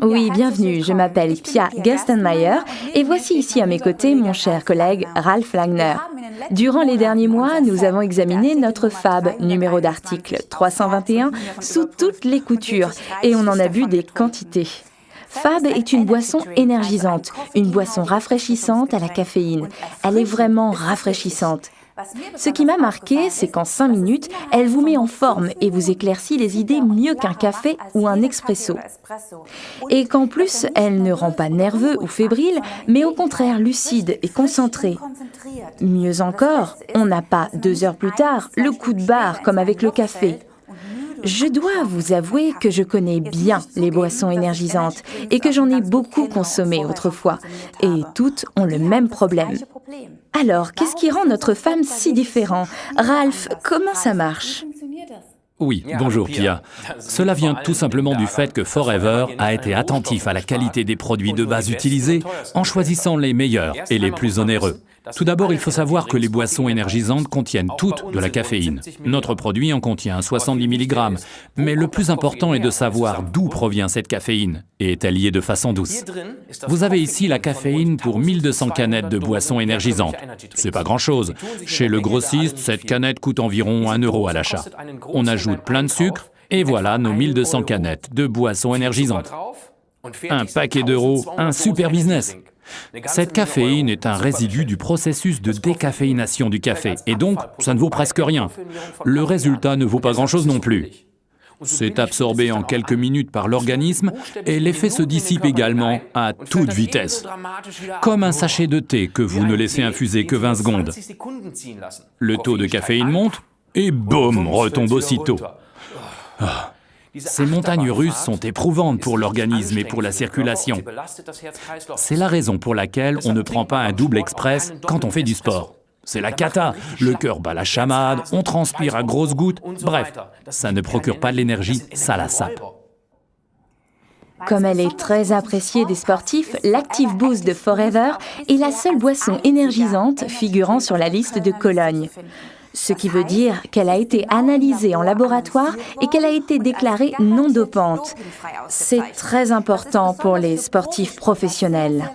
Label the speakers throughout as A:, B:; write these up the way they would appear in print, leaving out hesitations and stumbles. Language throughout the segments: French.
A: Oui, bienvenue, je m'appelle Pia Gerstenmaier et voici ici à mes côtés mon cher collègue Ralf Langner. Durant les derniers mois, nous avons examiné notre FAB, numéro d'article 321, sous toutes les coutures et on en a bu des quantités. FAB est une boisson énergisante, une boisson rafraîchissante à la caféine. Elle est vraiment rafraîchissante. Ce qui m'a marqué, c'est qu'en 5 minutes, elle vous met en forme et vous éclaircit les idées mieux qu'un café ou un expresso. Et qu'en plus, elle ne rend pas nerveux ou fébrile, mais au contraire lucide et concentré. Mieux encore, on n'a pas 2 heures plus tard le coup de barre comme avec le café. Je dois vous avouer que je connais bien les boissons énergisantes et que j'en ai beaucoup consommé autrefois. Et toutes ont le même problème. Alors, qu'est-ce qui rend notre femme si différent? Ralf, comment ça marche?
B: Oui, bonjour Pia. Cela vient tout simplement du fait que Forever a été attentif à la qualité des produits de base utilisés en choisissant les meilleurs et les plus onéreux. Tout d'abord, il faut savoir que les boissons énergisantes contiennent toutes de la caféine. Notre produit en contient 70 mg, mais le plus important est de savoir d'où provient cette caféine et est-elle liée de façon douce. Vous avez ici la caféine pour 1200 canettes de boissons énergisantes. C'est pas grand-chose. Chez le grossiste, cette canette coûte environ 1 € à l'achat. On ajoute plein de sucre et voilà nos 1200 canettes de boissons énergisantes. Un paquet d'euros, un super business. Cette caféine est un résidu du processus de décaféination du café et donc ça ne vaut presque rien. Le résultat ne vaut pas grand-chose non plus. C'est absorbé en quelques minutes par l'organisme et l'effet se dissipe également à toute vitesse. Comme un sachet de thé que vous ne laissez infuser que 20 secondes. Le taux de caféine monte et boum, retombe aussitôt. Ces montagnes russes sont éprouvantes pour l'organisme et pour la circulation. C'est la raison pour laquelle on ne prend pas un double express quand on fait du sport. C'est la cata, le cœur bat la chamade, on transpire à grosses gouttes, bref, ça ne procure pas de l'énergie, ça la sape.
A: Comme elle est très appréciée des sportifs, l'Active Boost de Forever est la seule boisson énergisante figurant sur la liste de Cologne. Ce qui veut dire qu'elle a été analysée en laboratoire et qu'elle a été déclarée non dopante. C'est très important pour les sportifs professionnels.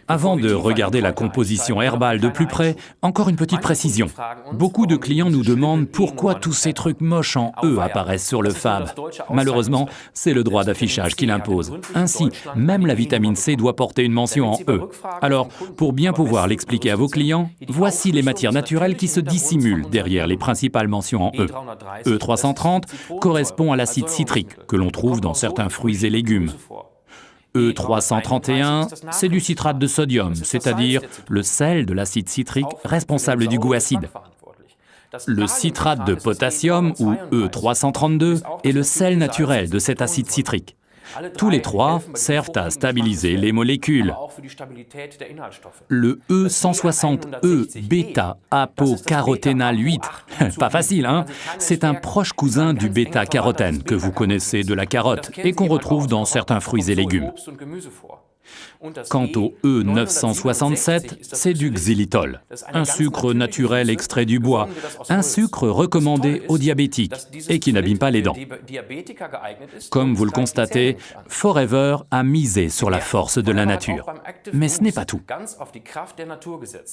B: Avant de regarder la composition herbale de plus près, encore une petite précision. Beaucoup de clients nous demandent pourquoi tous ces trucs moches en E apparaissent sur le FAB. Malheureusement, c'est le droit d'affichage qui l'impose. Ainsi, même la vitamine C doit porter une mention en E. Alors, pour bien pouvoir l'expliquer à vos clients, voici les matières naturelles qui se dissimulent derrière les principales mentions en E. E330 correspond à l'acide citrique que l'on trouve dans certains fruits et légumes. E331, c'est du citrate de sodium, c'est-à-dire le sel de l'acide citrique responsable du goût acide. Le citrate de potassium, ou E332, est le sel naturel de cet acide citrique. Tous les trois servent à stabiliser les molécules. Le E160E bêta-apocaroténal 8, pas facile hein, c'est un proche cousin du bêta-carotène que vous connaissez de la carotte et qu'on retrouve dans certains fruits et légumes. Quant au E967, c'est du xylitol, un sucre naturel extrait du bois, un sucre recommandé aux diabétiques et qui n'abîme pas les dents. Comme vous le constatez, Forever a misé sur la force de la nature. Mais ce n'est pas tout.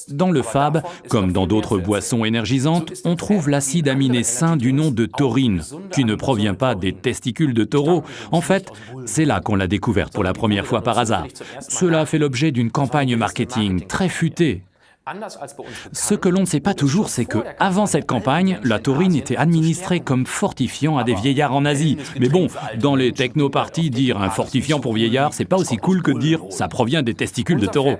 B: Dans le FAB, comme dans d'autres boissons énergisantes, on trouve l'acide aminé sain du nom de taurine, qui ne provient pas des testicules de taureau. En fait, c'est là qu'on l'a découverte pour la première fois par hasard. Cela a fait l'objet d'une campagne marketing très futée. Ce que l'on ne sait pas toujours, c'est que, avant cette campagne, la taurine était administrée comme fortifiant à des vieillards en Asie. Mais bon, dans les technoparties, dire un fortifiant pour vieillard, c'est pas aussi cool que de dire ça provient des testicules de taureau.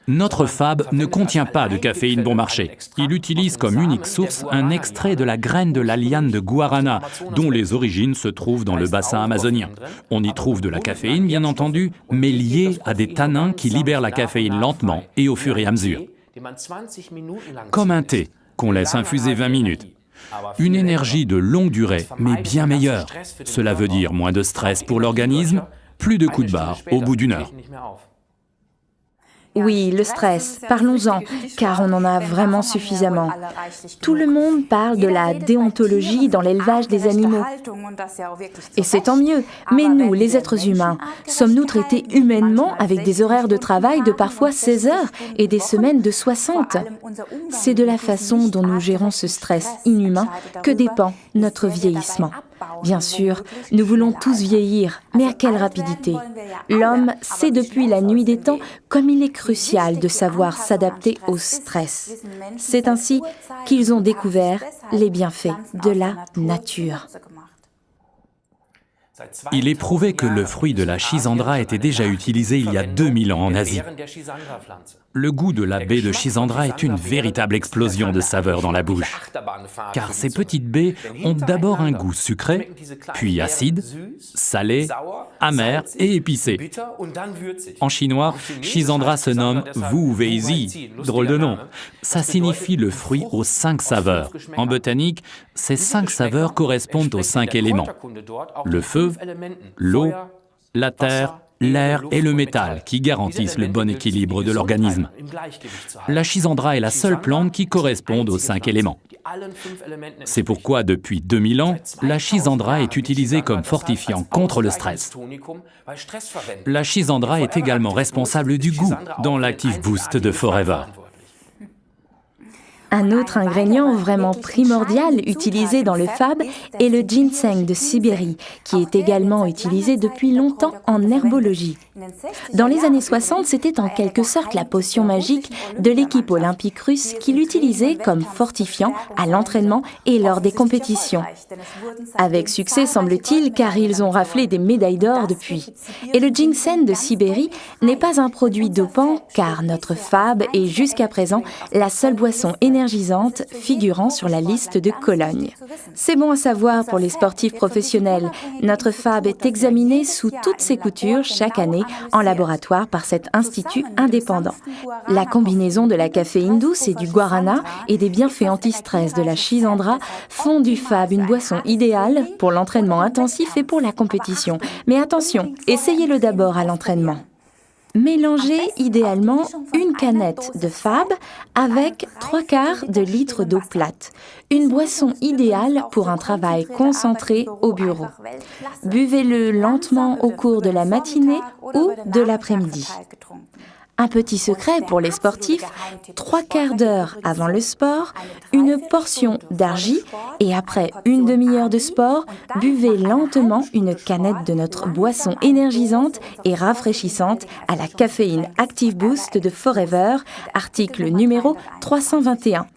B: Notre FAB ne contient pas de caféine bon marché. Il utilise comme unique source un extrait de la graine de la liane de guarana, dont les origines se trouvent dans le bassin amazonien. On y trouve de la caféine, bien entendu, mais liée à des tanins qui libèrent la caféine lentement et au fur et à mesure. Comme un thé qu'on laisse infuser 20 minutes. Une énergie de longue durée, mais bien meilleure. Cela veut dire moins de stress pour l'organisme, plus de coups de barre au bout d'1 heure.
A: Oui, le stress, parlons-en, car on en a vraiment suffisamment. Tout le monde parle de la déontologie dans l'élevage des animaux. Et c'est tant mieux, mais nous, les êtres humains, sommes-nous traités humainement avec des horaires de travail de parfois 16 heures et des semaines de 60? C'est de la façon dont nous gérons ce stress inhumain que dépend notre vieillissement. Bien sûr, nous voulons tous vieillir, mais à quelle rapidité? L'homme sait depuis la nuit des temps comme il est crucial de savoir s'adapter au stress. C'est ainsi qu'ils ont découvert les bienfaits de la nature.
B: Il est prouvé que le fruit de la Schisandra était déjà utilisé il y a 2000 ans en Asie. Le goût de la baie de Schisandra est une véritable explosion de saveurs dans la bouche. Car ces petites baies ont d'abord un goût sucré, puis acide, salé, amer et épicé. En chinois, Schisandra se nomme Wu Weizi, drôle de nom. Ça signifie le fruit aux 5 saveurs. En botanique, ces 5 saveurs correspondent aux 5 éléments. Le feu, l'eau, la terre, l'air et le métal qui garantissent le bon équilibre de l'organisme. La Schisandra est la seule plante qui corresponde aux 5 éléments. C'est pourquoi, depuis 2000 ans, la Schisandra est utilisée comme fortifiant contre le stress. La Schisandra est également responsable du goût dans l'Active Boost de Forever.
A: Un autre ingrédient vraiment primordial utilisé dans le fab est le ginseng de Sibérie, qui est également utilisé depuis longtemps en herbologie. Dans les années 60, c'était en quelque sorte la potion magique de l'équipe olympique russe qui l'utilisait comme fortifiant à l'entraînement et lors des compétitions. Avec succès, semble-t-il, car ils ont raflé des médailles d'or depuis. Et le ginseng de Sibérie n'est pas un produit dopant, car notre fab est jusqu'à présent la seule boisson énergisante figurant sur la liste de Cologne. C'est bon à savoir pour les sportifs professionnels. Notre fab est examiné sous toutes ses coutures chaque année en laboratoire par cet institut indépendant. La combinaison de la caféine douce et du guarana et des bienfaits anti-stress de la Schisandra font du fab une boisson idéale pour l'entraînement intensif et pour la compétition. Mais attention, essayez-le d'abord à l'entraînement. Mélangez idéalement une canette de fab avec 3/4 de litre d'eau plate. Une boisson idéale pour un travail concentré au bureau. Buvez-le lentement au cours de la matinée ou de l'après-midi. Un petit secret pour les sportifs, 3/4 d'heure avant le sport, une portion d'argi et après une demi-heure de sport, buvez lentement une canette de notre boisson énergisante et rafraîchissante à la caféine Active Boost de Forever, article numéro 321.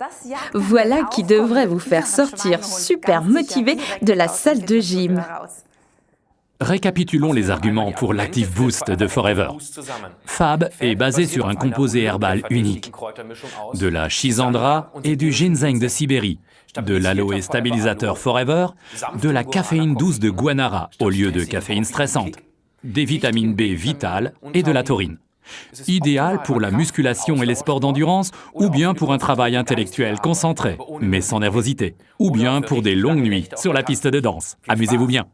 A: Voilà qui devrait vous faire sortir super motivé de la salle de gym.
B: Récapitulons les arguments pour l'Active Boost de Forever. Fab est basé sur un composé herbal unique, de la Schisandra et du ginseng de Sibérie, de l'aloe stabilisateur Forever, de la caféine douce de guanara au lieu de caféine stressante, des vitamines B vitales et de la taurine. Idéal pour la musculation et les sports d'endurance, ou bien pour un travail intellectuel concentré, mais sans nervosité, ou bien pour des longues nuits sur la piste de danse. Amusez-vous bien.